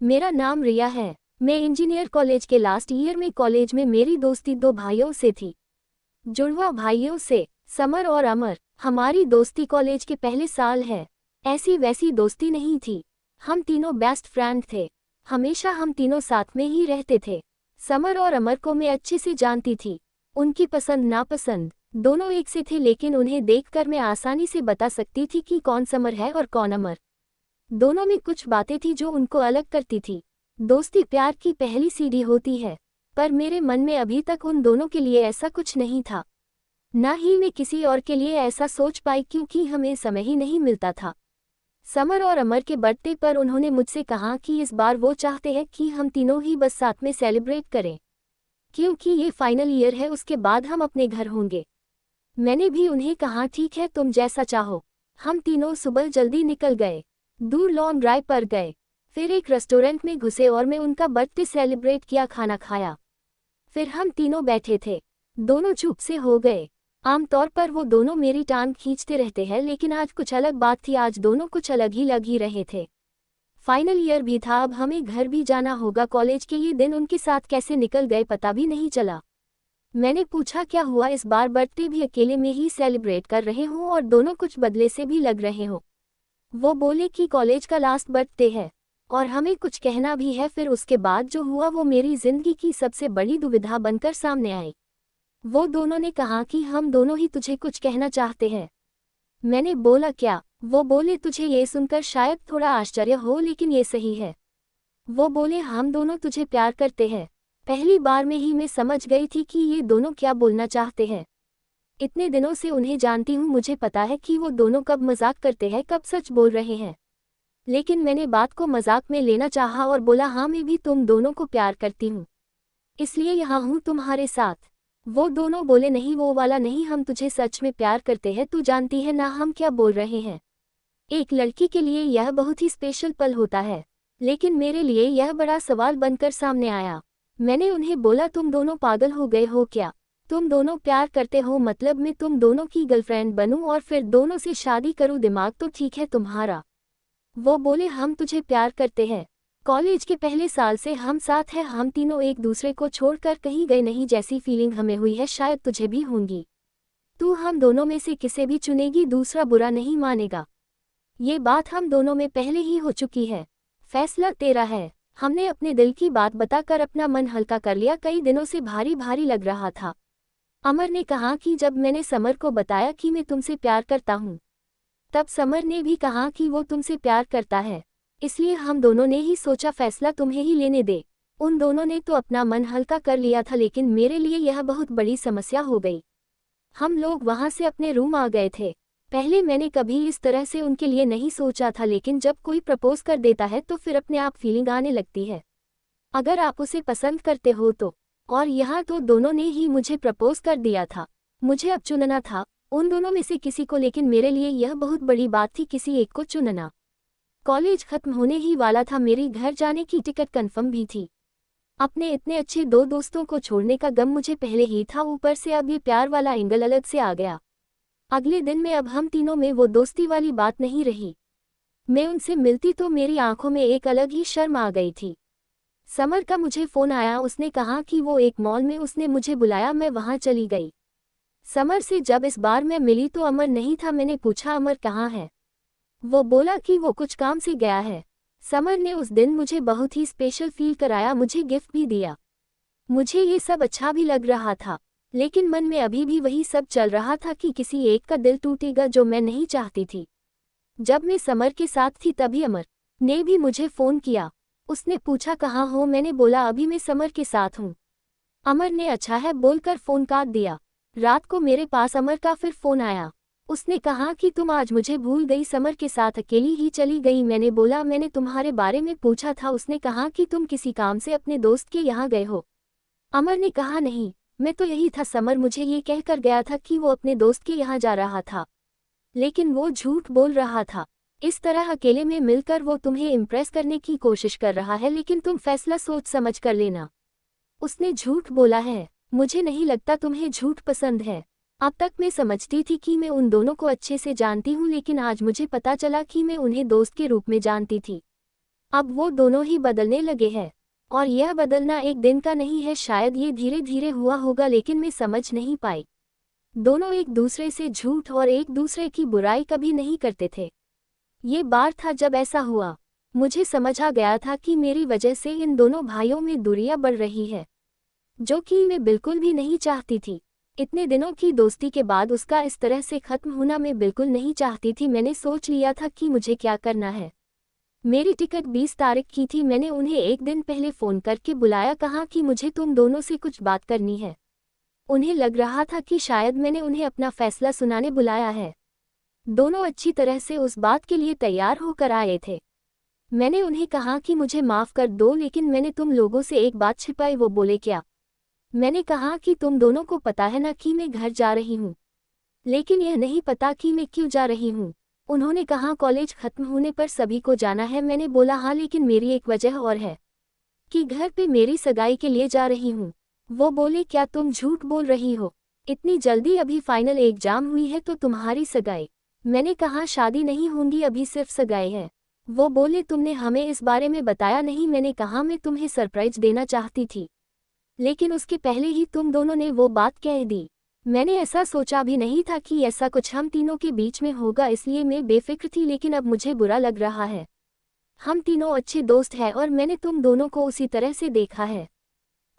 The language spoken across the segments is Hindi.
मेरा नाम रिया है। मैं इंजीनियर कॉलेज के लास्ट ईयर में कॉलेज में मेरी दोस्ती दो भाइयों से थी। जुड़वा भाइयों से, समर और अमर। हमारी दोस्ती कॉलेज के पहले साल है। ऐसी वैसी दोस्ती नहीं थी। हम तीनों बेस्ट फ्रेंड थे। हमेशा हम तीनों साथ में ही रहते थे। समर और अमर को मैं अच्छे से जानती थी। उनकी पसंद नापसंद दोनों एक से थे, लेकिन उन्हें देखकर मैं आसानी से बता सकती थी कि कौन समर है और कौन अमर। दोनों में कुछ बातें थी जो उनको अलग करती थी। दोस्ती प्यार की पहली सीढ़ी होती है, पर मेरे मन में अभी तक उन दोनों के लिए ऐसा कुछ नहीं था। ना ही मैं किसी और के लिए ऐसा सोच पाई, क्योंकि हमें समय ही नहीं मिलता था। समर और अमर के बर्थडे पर उन्होंने मुझसे कहा कि इस बार वो चाहते हैं कि हम तीनों ही बस साथ में सेलिब्रेट करें, क्योंकि ये फाइनल ईयर है, उसके बाद हम अपने घर होंगे। मैंने भी उन्हें कहा ठीक है, तुम जैसा चाहो। हम तीनों सुबह जल्दी निकल गए, दूर लॉन्ग ड्राइव पर गए, फिर एक रेस्टोरेंट में घुसे और मैं उनका बर्थडे सेलिब्रेट किया, खाना खाया। फिर हम तीनों बैठे थे। दोनों चुप से हो गए। आमतौर पर वो दोनों मेरी टांग खींचते रहते हैं, लेकिन आज कुछ अलग बात थी। आज दोनों कुछ अलग ही लग ही रहे थे। फाइनल ईयर भी था, अब हमें घर भी जाना होगा। कॉलेज के ये दिन उनके साथ कैसे निकल गए पता भी नहीं चला। मैंने पूछा क्या हुआ, इस बार बर्थडे भी अकेले में ही सेलिब्रेट कर रहे हो और दोनों कुछ बदले से भी लग रहे हो। वो बोले कि कॉलेज का लास्ट बर्थडे है और हमें कुछ कहना भी है। फिर उसके बाद जो हुआ वो मेरी जिंदगी की सबसे बड़ी दुविधा बनकर सामने आई। वो दोनों ने कहा कि हम दोनों ही तुझे कुछ कहना चाहते हैं। मैंने बोला क्या? वो बोले तुझे ये सुनकर शायद थोड़ा आश्चर्य हो, लेकिन ये सही है। वो बोले हम दोनों तुझे प्यार करते हैं। पहली बार में ही मैं समझ गई थी कि ये दोनों क्या बोलना चाहते हैं। इतने दिनों से उन्हें जानती हूँ, मुझे पता है कि वो दोनों कब मजाक करते हैं, कब सच बोल रहे हैं। लेकिन मैंने बात को मजाक में लेना चाहा और बोला हाँ, मैं भी तुम दोनों को प्यार करती हूँ, इसलिए यहाँ हूँ तुम्हारे साथ। वो दोनों बोले नहीं, वो वाला नहीं, हम तुझे सच में प्यार करते हैं, तू जानती है ना हम क्या बोल रहे हैं। एक लड़की के लिए यह बहुत ही स्पेशल पल होता है, लेकिन मेरे लिए यह बड़ा सवाल बनकर सामने आया। मैंने उन्हें बोला तुम दोनों पागल हो गए हो क्या? तुम दोनों प्यार करते हो मतलब मैं तुम दोनों की गर्लफ्रेंड बनूं और फिर दोनों से शादी करूं? दिमाग तो ठीक है तुम्हारा? वो बोले हम तुझे प्यार करते हैं। कॉलेज के पहले साल से हम साथ हैं, हम तीनों एक दूसरे को छोड़कर कहीं गए नहीं। जैसी फीलिंग हमें हुई है शायद तुझे भी होंगी। तू हम दोनों में से किसे भी चुनेगी, दूसरा बुरा नहीं मानेगा। ये बात हम दोनों में पहले ही हो चुकी है। फैसला तेरा है। हमने अपने दिल की बात बताकर अपना मन हल्का कर लिया। कई दिनों से भारी भारी लग रहा था। अमर ने कहा कि जब मैंने समर को बताया कि मैं तुमसे प्यार करता हूँ, तब समर ने भी कहा कि वो तुमसे प्यार करता है, इसलिए हम दोनों ने ही सोचा फैसला तुम्हें ही लेने दे। उन दोनों ने तो अपना मन हल्का कर लिया था, लेकिन मेरे लिए यह बहुत बड़ी समस्या हो गई। हम लोग वहाँ से अपने रूम आ गए थे। पहले मैंने कभी इस तरह से उनके लिए नहीं सोचा था, लेकिन जब कोई प्रपोज कर देता है तो फिर अपने आप फीलिंग आने लगती है, अगर आप उसे पसंद करते हो तो। और यहाँ तो दोनों ने ही मुझे प्रपोज कर दिया था। मुझे अब चुनना था उन दोनों में से किसी को, लेकिन मेरे लिए यह बहुत बड़ी बात थी किसी एक को चुनना। कॉलेज खत्म होने ही वाला था, मेरी घर जाने की टिकट कंफर्म भी थी। अपने इतने अच्छे दो दोस्तों को छोड़ने का गम मुझे पहले ही था, ऊपर से अब ये प्यार वाला एंगल अलग से आ गया। अगले दिन में अब हम तीनों में वो दोस्ती वाली बात नहीं रही। मैं उनसे मिलती तो मेरी आंखों में एक अलग ही शर्म आ गई थी। समर का मुझे फ़ोन आया, उसने कहा कि वो एक मॉल में उसने मुझे बुलाया, मैं वहाँ चली गई। समर से जब इस बार मैं मिली तो अमर नहीं था। मैंने पूछा अमर कहाँ है? वो बोला कि वो कुछ काम से गया है। समर ने उस दिन मुझे बहुत ही स्पेशल फील कराया, मुझे गिफ्ट भी दिया। मुझे ये सब अच्छा भी लग रहा था, लेकिन मन में अभी भी वही सब चल रहा था कि किसी एक का दिल टूटेगा जो मैं नहीं चाहती थी। जब मैं समर के साथ थी तभी अमर ने भी मुझे फ़ोन किया। उसने पूछा कहाँ हो? मैंने बोला अभी मैं समर के साथ हूँ। अमर ने अच्छा है बोलकर फ़ोन काट दिया। रात को मेरे पास अमर का फिर फ़ोन आया। उसने कहा कि तुम आज मुझे भूल गई, समर के साथ अकेली ही चली गई। मैंने बोला मैंने तुम्हारे बारे में पूछा था। उसने कहा कि तुम किसी काम से अपने दोस्त के यहाँ गए हो। अमर ने कहा नहीं, मैं तो यही था। समर मुझे ये कहकर गया था कि वो अपने दोस्त के यहाँ जा रहा था, लेकिन वो झूठ बोल रहा था। इस तरह अकेले में मिलकर वो तुम्हें इम्प्रेस करने की कोशिश कर रहा है, लेकिन तुम फैसला सोच समझ कर लेना। उसने झूठ बोला है। मुझे नहीं लगता तुम्हें झूठ पसंद है। अब तक मैं समझती थी कि मैं उन दोनों को अच्छे से जानती हूँ, लेकिन आज मुझे पता चला कि मैं उन्हें दोस्त के रूप में जानती थी। अब वो दोनों ही बदलने लगे हैं। और यह बदलना एक दिन का नहीं है, शायद ये धीरे धीरे हुआ होगा, लेकिन मैं समझ नहीं पाई। दोनों एक दूसरे से झूठ और एक दूसरे की बुराई कभी नहीं करते थे। ये बार था जब ऐसा हुआ। मुझे समझ आ गया था कि मेरी वजह से इन दोनों भाइयों में दूरियां बढ़ रही है, जो कि मैं बिल्कुल भी नहीं चाहती थी। इतने दिनों की दोस्ती के बाद उसका इस तरह से खत्म होना मैं बिल्कुल नहीं चाहती थी। मैंने सोच लिया था कि मुझे क्या करना है। मेरी टिकट 20 तारीख की थी। मैंने उन्हें एक दिन पहले फ़ोन करके बुलाया, कहा कि मुझे तुम दोनों से कुछ बात करनी है। उन्हें लग रहा था कि शायद मैंने उन्हें अपना फैसला सुनाने बुलाया है। दोनों अच्छी तरह से उस बात के लिए तैयार होकर आए थे। मैंने उन्हें कहा कि मुझे माफ़ कर दो, लेकिन मैंने तुम लोगों से एक बात छिपाई। वो बोले क्या? मैंने कहा कि तुम दोनों को पता है ना कि मैं घर जा रही हूँ, लेकिन यह नहीं पता कि मैं क्यों जा रही हूँ। उन्होंने कहा कॉलेज खत्म होने पर सभी को जाना है। मैंने बोला हाँ, लेकिन मेरी एक वजह और है कि घर पे मेरी सगाई के लिए जा रही हूँ। वो बोले क्या तुम झूठ बोल रही हो? इतनी जल्दी? अभी फाइनल एग्जाम हुई है तो तुम्हारी सगाई? मैंने कहा शादी नहीं होंगी, अभी सिर्फ सगाई है। वो बोले तुमने हमें इस बारे में बताया नहीं। मैंने कहा मैं तुम्हें सरप्राइज देना चाहती थी, लेकिन उसके पहले ही तुम दोनों ने वो बात कह दी। मैंने ऐसा सोचा भी नहीं था कि ऐसा कुछ हम तीनों के बीच में होगा, इसलिए मैं बेफिक्र थी, लेकिन अब मुझे बुरा लग रहा है। हम तीनों अच्छे दोस्त हैं और मैंने तुम दोनों को उसी तरह से देखा है।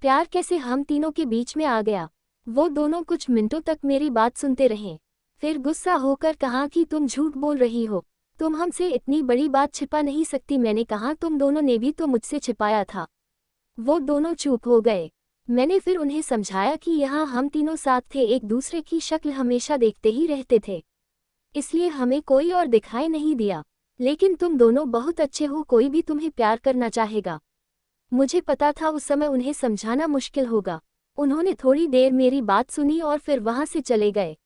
प्यार कैसे हम तीनों के बीच में आ गया? वो दोनों कुछ मिनटों तक मेरी बात सुनते रहे, फिर गुस्सा होकर कहा कि तुम झूठ बोल रही हो, तुम हमसे इतनी बड़ी बात छिपा नहीं सकती। मैंने कहा तुम दोनों ने भी तो मुझसे छिपाया था। वो दोनों चुप हो गए। मैंने फिर उन्हें समझाया कि यहाँ हम तीनों साथ थे, एक दूसरे की शक्ल हमेशा देखते ही रहते थे, इसलिए हमें कोई और दिखाई नहीं दिया। लेकिन तुम दोनों बहुत अच्छे हो, कोई भी तुम्हें प्यार करना चाहेगा। मुझे पता था उस समय उन्हें समझाना मुश्किल होगा। उन्होंने थोड़ी देर मेरी बात सुनी और फिर वहाँ से चले गए।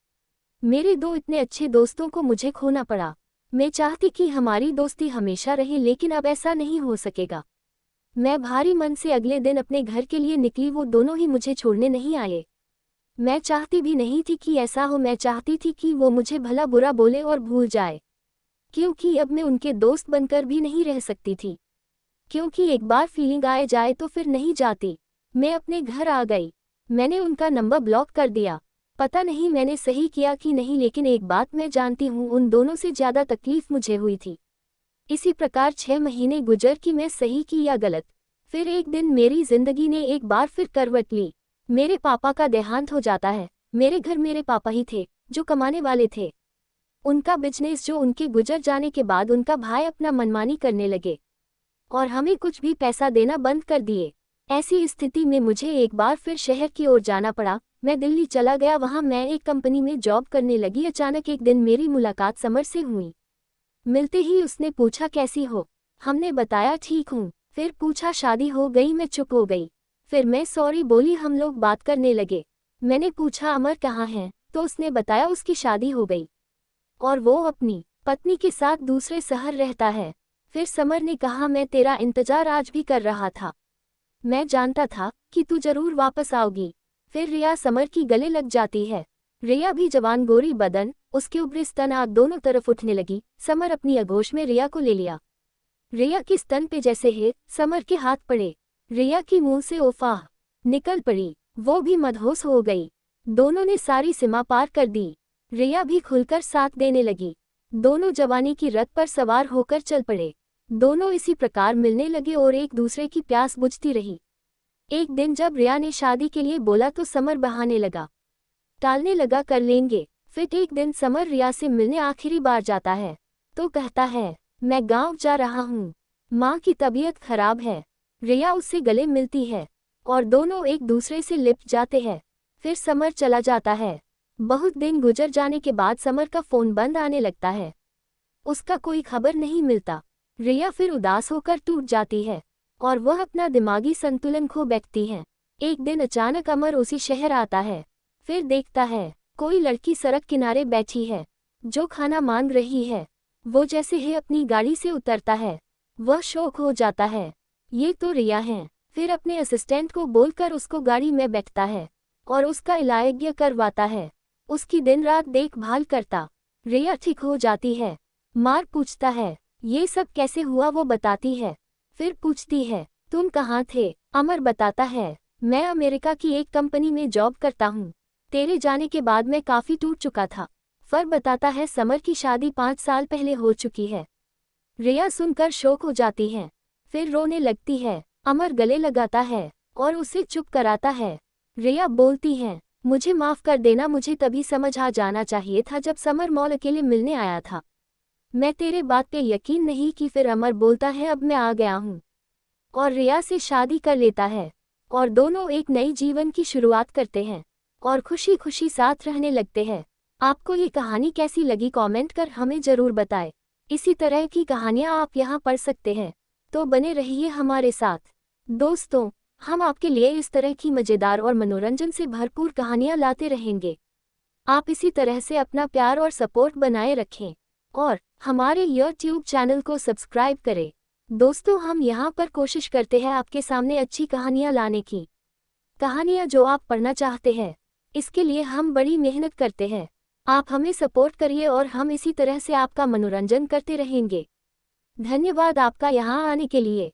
मेरे दो इतने अच्छे दोस्तों को मुझे खोना पड़ा। मैं चाहती कि हमारी दोस्ती हमेशा रहे, लेकिन अब ऐसा नहीं हो सकेगा। मैं भारी मन से अगले दिन अपने घर के लिए निकली। वो दोनों ही मुझे छोड़ने नहीं आए। मैं चाहती भी नहीं थी कि ऐसा हो। मैं चाहती थी कि वो मुझे भला बुरा बोले और भूल जाए, क्योंकि अब मैं उनके दोस्त बनकर भी नहीं रह सकती थी। क्योंकि एक बार फीलिंग आ जाए तो फिर नहीं जाती। मैं अपने घर आ गई। मैंने उनका नंबर ब्लॉक कर दिया। पता नहीं मैंने सही किया कि नहीं, लेकिन एक बात मैं जानती हूँ, उन दोनों से ज़्यादा तकलीफ मुझे हुई थी। इसी प्रकार 6 महीने गुजर कि मैं सही की या गलत। फिर एक दिन मेरी जिंदगी ने एक बार फिर करवट ली। मेरे पापा का देहांत हो जाता है। मेरे घर मेरे पापा ही थे जो कमाने वाले थे। उनका बिजनेस जो उनके गुजर जाने के बाद उनका भाई अपना मनमानी करने लगे और हमें कुछ भी पैसा देना बंद कर दिए। ऐसी स्थिति में मुझे एक बार फिर शहर की ओर जाना पड़ा। मैं दिल्ली चला गया। वहाँ मैं एक कंपनी में जॉब करने लगी। अचानक एक दिन मेरी मुलाकात समर से हुई। मिलते ही उसने पूछा कैसी हो? हमने बताया ठीक हूँ। फिर पूछा शादी हो गई? मैं चुप हो गई। फिर मैं सॉरी बोली। हम लोग बात करने लगे। मैंने पूछा अमर कहाँ है? तो उसने बताया उसकी शादी हो गई और वो अपनी पत्नी के साथ दूसरे शहर रहता है। फिर समर ने कहा मैं तेरा इंतजार आज भी कर रहा था। मैं जानता था कि तू जरूर वापस आओगी। फिर रिया समर की गले लग जाती है। रिया भी जवान, गोरी बदन, उसके ऊपरी स्तन आग दोनों तरफ उठने लगी। समर अपनी आगोश में रिया को ले लिया। रिया की स्तन पे जैसे ही समर के हाथ पड़े, रिया की मुंह से ओफाह निकल पड़ी। वो भी मदहोश हो गई। दोनों ने सारी सीमा पार कर दी। रिया भी खुलकर साथ देने लगी। दोनों जवानी की रथ पर सवार होकर चल पड़े। दोनों इसी प्रकार मिलने लगे और एक दूसरे की प्यास बुझती रही। एक दिन जब रिया ने शादी के लिए बोला तो समर बहाने लगा, टालने लगा, कर लेंगे। फिर एक दिन समर रिया से मिलने आखिरी बार जाता है तो कहता है मैं गांव जा रहा हूँ, माँ की तबीयत खराब है। रिया उससे गले मिलती है और दोनों एक दूसरे से लिपट जाते हैं। फिर समर चला जाता है। बहुत दिन गुजर जाने के बाद समर का फोन बंद आने लगता है। उसका कोई खबर नहीं मिलता। रिया फिर उदास होकर टूट जाती है और वह अपना दिमागी संतुलन खो बैठती है। एक दिन अचानक अमर उसी शहर आता है। फिर देखता है कोई लड़की सड़क किनारे बैठी है जो खाना मांग रही है। वो जैसे ही अपनी गाड़ी से उतरता है वह शौक हो जाता है, ये तो रिया है। फिर अपने असिस्टेंट को बोलकर उसको गाड़ी में बैठता है और उसका इलाज करवाता है। उसकी दिन रात देखभाल करता। रिया ठीक हो जाती है। मार पूछता है ये सब कैसे हुआ? वो बताती है फिर पूछती है, तुम कहाँ थे? अमर बताता है, मैं अमेरिका की एक कंपनी में जॉब करता हूँ। तेरे जाने के बाद मैं काफ़ी टूट चुका था। फर बताता है, समर की शादी 5 साल पहले हो चुकी है। रिया सुनकर शौक हो जाती है, फिर रोने लगती है। अमर गले लगाता है और उसे चुप कराता है। रिया बोलती है, मुझे माफ़ कर देना, मुझे तभी समझ आ जाना चाहिए था जब समर मॉल अकेले मिलने आया था। मैं तेरे बात पे यकीन नहीं की। फिर अमर बोलता है, अब मैं आ गया हूँ और रिया से शादी कर लेता है और दोनों एक नई जीवन की शुरुआत करते हैं और खुशी खुशी साथ रहने लगते हैं। आपको ये कहानी कैसी लगी कमेंट कर हमें ज़रूर बताएं। इसी तरह की कहानियाँ आप यहाँ पढ़ सकते हैं, तो बने रहिए हमारे साथ। दोस्तों, हम आपके लिए इस तरह की मज़ेदार और मनोरंजन से भरपूर कहानियाँ लाते रहेंगे। आप इसी तरह से अपना प्यार और सपोर्ट बनाए रखें और हमारे यूट्यूब चैनल को सब्सक्राइब करें। दोस्तों, हम यहाँ पर कोशिश करते हैं आपके सामने अच्छी कहानियाँ लाने की, कहानियाँ जो आप पढ़ना चाहते हैं। इसके लिए हम बड़ी मेहनत करते हैं। आप हमें सपोर्ट करिए और हम इसी तरह से आपका मनोरंजन करते रहेंगे। धन्यवाद आपका यहाँ आने के लिए।